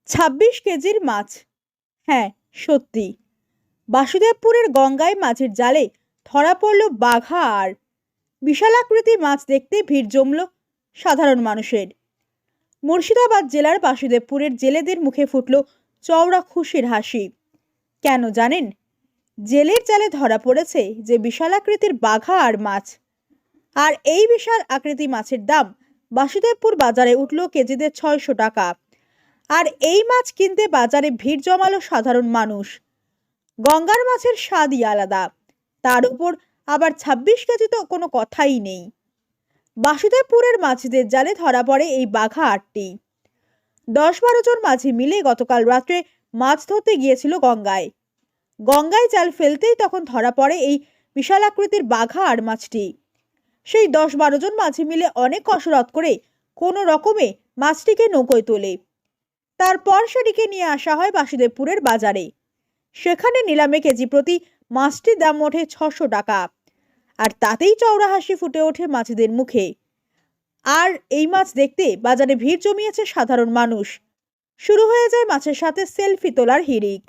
26 কেজির মাছ। হ্যাঁ, সত্যি বাসুদেবপুরের গঙ্গায় মাছের জালে ধরা পড়ল বাঘা আর বিশালাকৃতি মাছ দেখতে ভিড় জমল সাধারণ মানুষের। মুর্শিদাবাদ জেলার বাসুদেবপুরের জেলেদের মুখে ফুটল চওড়া খুশির হাসি। কেন জানেন? জেলের জালে ধরা পড়েছে যে বিশালাকৃতির বাঘা আর মাছ। আর এই বিশাল আকৃতি মাছের দাম বাসুদেবপুর বাজারে উঠল কেজিতে 600 টাকা। আর এই মাছ কিনতে বাজারে ভিড় জমালো সাধারণ মানুষ। গঙ্গার মাছের স্বাদই আলাদা, তার উপর আবার 26 কেজি তো কোনো কথাই নেই। বাসুদেবপুরের মাঝিদের জালে ধরা পড়ে এই বাঘা আটটি। 10-12 জন মাঝি মিলে গতকাল রাত্রে মাছ ধরতে গিয়েছিল গঙ্গায়। গঙ্গায় জাল ফেলতেই তখন ধরা পড়ে এই বিশাল আকৃতির বাঘা আর মাছটি। সেই 10-12 জন মাঝি মিলে অনেক কসরত করে কোনো রকমে মাছটিকে নৌকোয় তোলে। তারপর সেটিকে নিয়ে আসা হয় বাসুদেবপুরের বাজারে। সেখানে নিলামে কেজি প্রতি মাছটির দাম ওঠে 600 টাকা। আর তাতেই চওড়া হাসি ফুটে ওঠে মাঝিদের মুখে। আর এই মাছ দেখতে বাজারে ভিড় জমিয়েছে সাধারণ মানুষ। শুরু হয়ে যায় মাছের সাথে সেলফি তোলার হিড়িক।